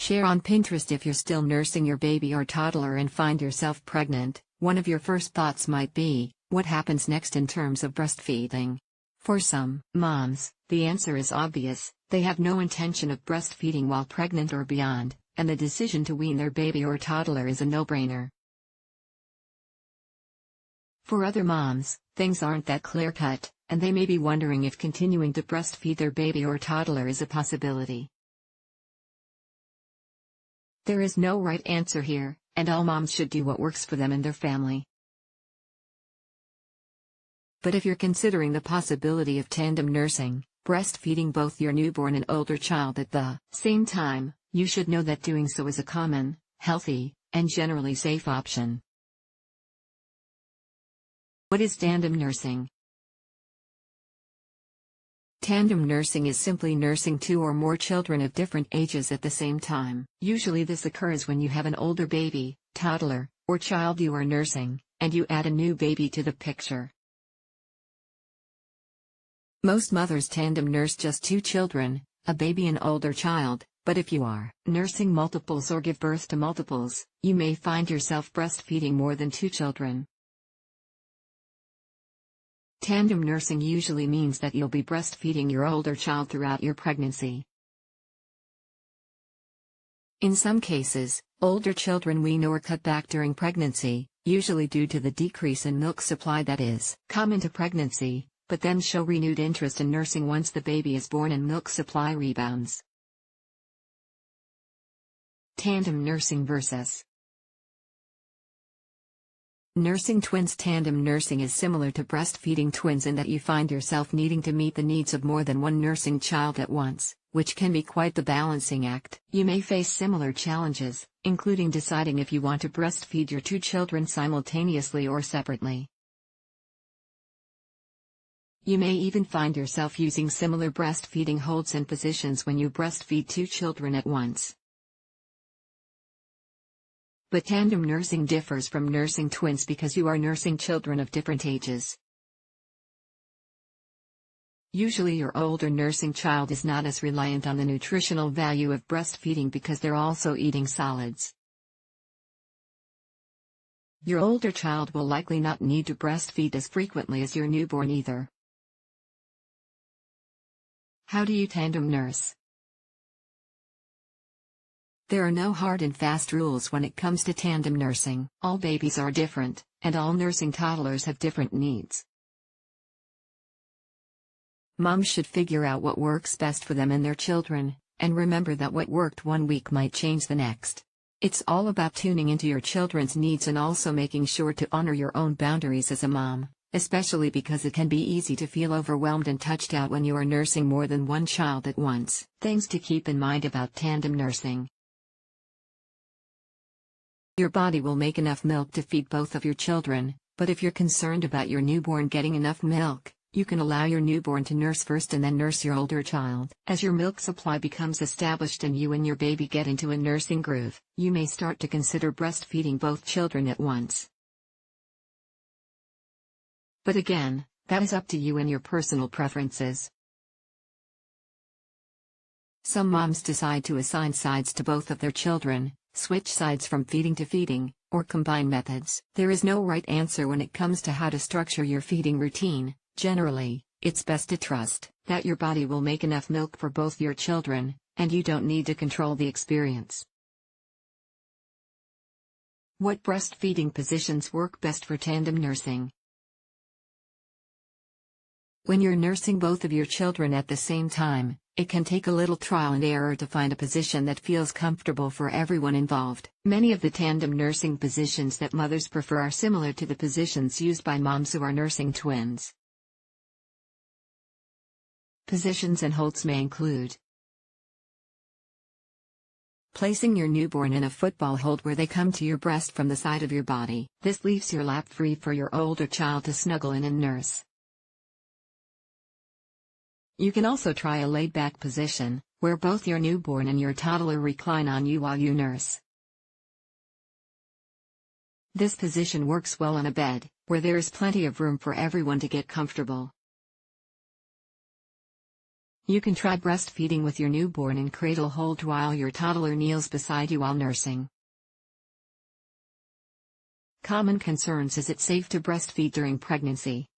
Share on Pinterest if you're still nursing your baby or toddler and find yourself pregnant. One of your first thoughts might be, what happens next in terms of breastfeeding? For some moms, the answer is obvious: they have no intention of breastfeeding while pregnant or beyond, and the decision to wean their baby or toddler is a no-brainer. For other moms, things aren't that clear-cut, and they may be wondering if continuing to breastfeed their baby or toddler is a possibility. There is no right answer here, and all moms should do what works for them and their family. But if you're considering the possibility of tandem nursing, breastfeeding both your newborn and older child at the same time, you should know that doing so is a common, healthy, and generally safe option. What is tandem nursing? Tandem nursing is simply nursing two or more children of different ages at the same time. Usually this occurs when you have an older baby, toddler, or child you are nursing, and you add a new baby to the picture. Most mothers tandem nurse just two children, a baby and older child, but if you are nursing multiples or give birth to multiples, you may find yourself breastfeeding more than two children. Tandem nursing usually means that you'll be breastfeeding your older child throughout your pregnancy. In some cases, older children wean or cut back during pregnancy, usually due to the decrease in milk supply that is common to pregnancy, but then show renewed interest in nursing once the baby is born and milk supply rebounds. Tandem nursing versus nursing twins. Tandem nursing is similar to breastfeeding twins in that you find yourself needing to meet the needs of more than one nursing child at once, which can be quite the balancing act. You may face similar challenges, including deciding if you want to breastfeed your two children simultaneously or separately. You may even find yourself using similar breastfeeding holds and positions when you breastfeed two children at once. But tandem nursing differs from nursing twins because you are nursing children of different ages. Usually your older nursing child is not as reliant on the nutritional value of breastfeeding because they're also eating solids. Your older child will likely not need to breastfeed as frequently as your newborn either. How do you tandem nurse? There are no hard and fast rules when it comes to tandem nursing. All babies are different, and all nursing toddlers have different needs. Moms should figure out what works best for them and their children, and remember that what worked one week might change the next. It's all about tuning into your children's needs and also making sure to honor your own boundaries as a mom, especially because it can be easy to feel overwhelmed and touched out when you are nursing more than one child at once. Things to keep in mind about tandem nursing. Your body will make enough milk to feed both of your children, but if you're concerned about your newborn getting enough milk, you can allow your newborn to nurse first and then nurse your older child. As your milk supply becomes established and you and your baby get into a nursing groove, you may start to consider breastfeeding both children at once. But again, that is up to you and your personal preferences. Some moms decide to assign sides to both of their children, switch sides from feeding to feeding, or combine methods. There is no right answer when it comes to how to structure your feeding routine. Generally, it's best to trust that your body will make enough milk for both your children, and you don't need to control the experience. What breastfeeding positions work best for tandem nursing? When you're nursing both of your children at the same time, it can take a little trial and error to find a position that feels comfortable for everyone involved. Many of the tandem nursing positions that mothers prefer are similar to the positions used by moms who are nursing twins. Positions and holds may include placing your newborn in a football hold where they come to your breast from the side of your body. This leaves your lap free for your older child to snuggle in and nurse. You can also try a laid-back position, where both your newborn and your toddler recline on you while you nurse. This position works well on a bed, where there is plenty of room for everyone to get comfortable. You can try breastfeeding with your newborn in cradle hold while your toddler kneels beside you while nursing. Common concerns: is it safe to breastfeed during pregnancy?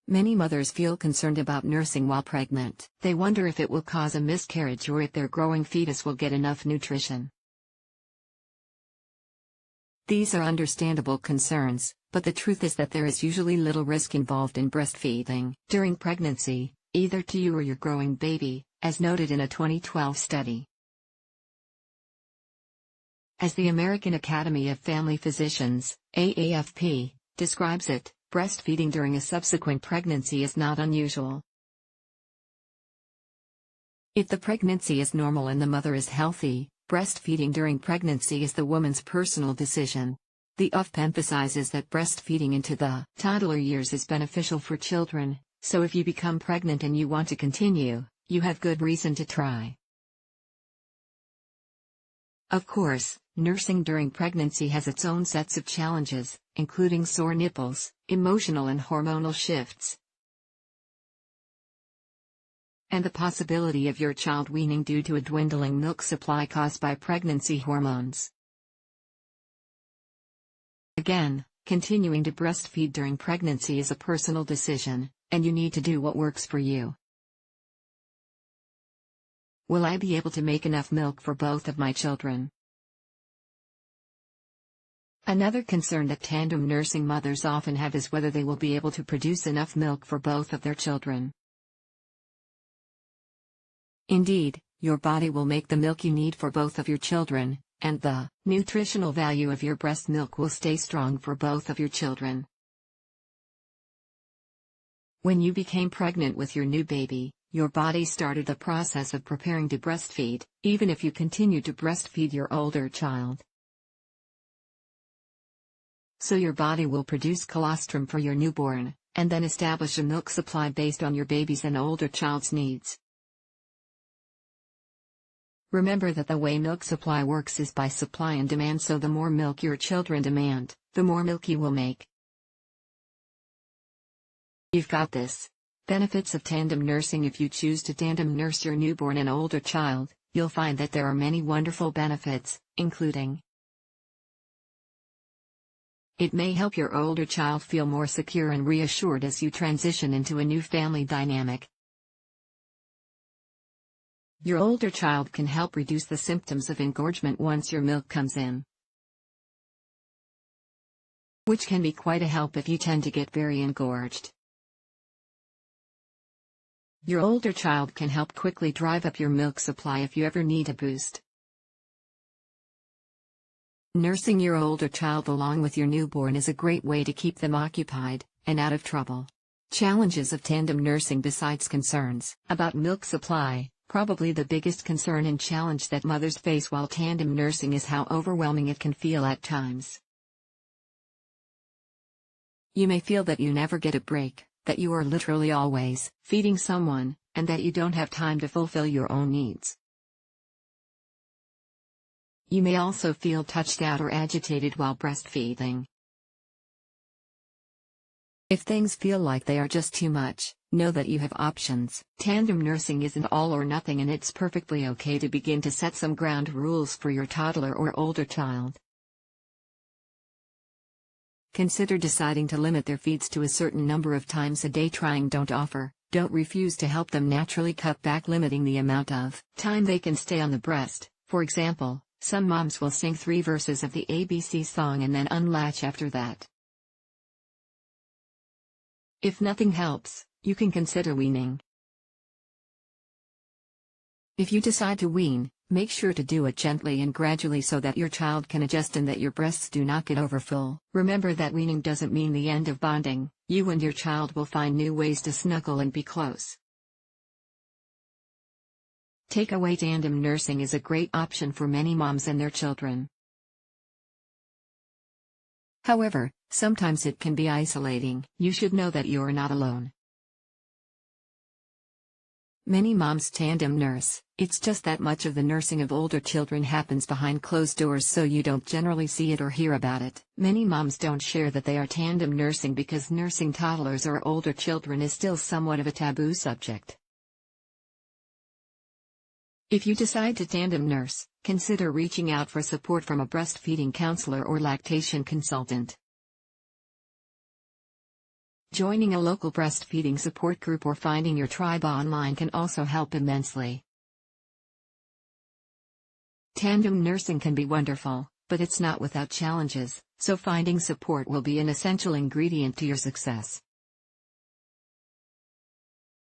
Many mothers feel concerned about nursing while pregnant. They wonder if it will cause a miscarriage or if their growing fetus will get enough nutrition. These are understandable concerns, but the truth is that there is usually little risk involved in breastfeeding during pregnancy, either to you or your growing baby, as noted in a 2012 study. As the American Academy of Family Physicians, AAFP, describes it, breastfeeding during a subsequent pregnancy is not unusual. If the pregnancy is normal and the mother is healthy, breastfeeding during pregnancy is the woman's personal decision. The UFP emphasizes that breastfeeding into the toddler years is beneficial for children, so if you become pregnant and you want to continue, you have good reason to try. Of course, nursing during pregnancy has its own sets of challenges, including sore nipples, emotional and hormonal shifts, and the possibility of your child weaning due to a dwindling milk supply caused by pregnancy hormones. Again, continuing to breastfeed during pregnancy is a personal decision, and you need to do what works for you. Will I be able to make enough milk for both of my children? Another concern that tandem nursing mothers often have is whether they will be able to produce enough milk for both of their children. Indeed, your body will make the milk you need for both of your children, and the nutritional value of your breast milk will stay strong for both of your children. When you became pregnant with your new baby, your body started the process of preparing to breastfeed, even if you continue to breastfeed your older child. So your body will produce colostrum for your newborn, and then establish a milk supply based on your baby's and older child's needs. Remember that the way milk supply works is by supply and demand, so the more milk your children demand, the more milk you will make. You've got this. Benefits of tandem nursing: if you choose to tandem nurse your newborn and older child, you'll find that there are many wonderful benefits, including: it may help your older child feel more secure and reassured as you transition into a new family dynamic. Your older child can help reduce the symptoms of engorgement once your milk comes in, which can be quite a help if you tend to get very engorged. Your older child can help quickly drive up your milk supply if you ever need a boost. Nursing your older child along with your newborn is a great way to keep them occupied and out of trouble. Challenges of tandem nursing: besides concerns about milk supply, probably the biggest concern and challenge that mothers face while tandem nursing is how overwhelming it can feel at times. You may feel that you never get a break, that you are literally always feeding someone, and that you don't have time to fulfill your own needs. You may also feel touched out or agitated while breastfeeding. If things feel like they are just too much, know that you have options. Tandem nursing isn't all or nothing, and it's perfectly okay to begin to set some ground rules for your toddler or older child. Consider deciding to limit their feeds to a certain number of times a day. Don't refuse to help them naturally cut back, limiting the amount of time they can stay on the breast. For example, some moms will sing 3 verses of the ABC song and then unlatch after that. If nothing helps, you can consider weaning. If you decide to wean, make sure to do it gently and gradually so that your child can adjust and that your breasts do not get overfull. Remember that weaning doesn't mean the end of bonding. You and your child will find new ways to snuggle and be close. Takeaway: tandem nursing is a great option for many moms and their children. However, sometimes it can be isolating. You should know that you are not alone. Many moms tandem nurse. It's just that much of the nursing of older children happens behind closed doors, so you don't generally see it or hear about it. Many moms don't share that they are tandem nursing because nursing toddlers or older children is still somewhat of a taboo subject. If you decide to tandem nurse, consider reaching out for support from a breastfeeding counselor or lactation consultant. Joining a local breastfeeding support group or finding your tribe online can also help immensely. Tandem nursing can be wonderful, but it's not without challenges, so finding support will be an essential ingredient to your success.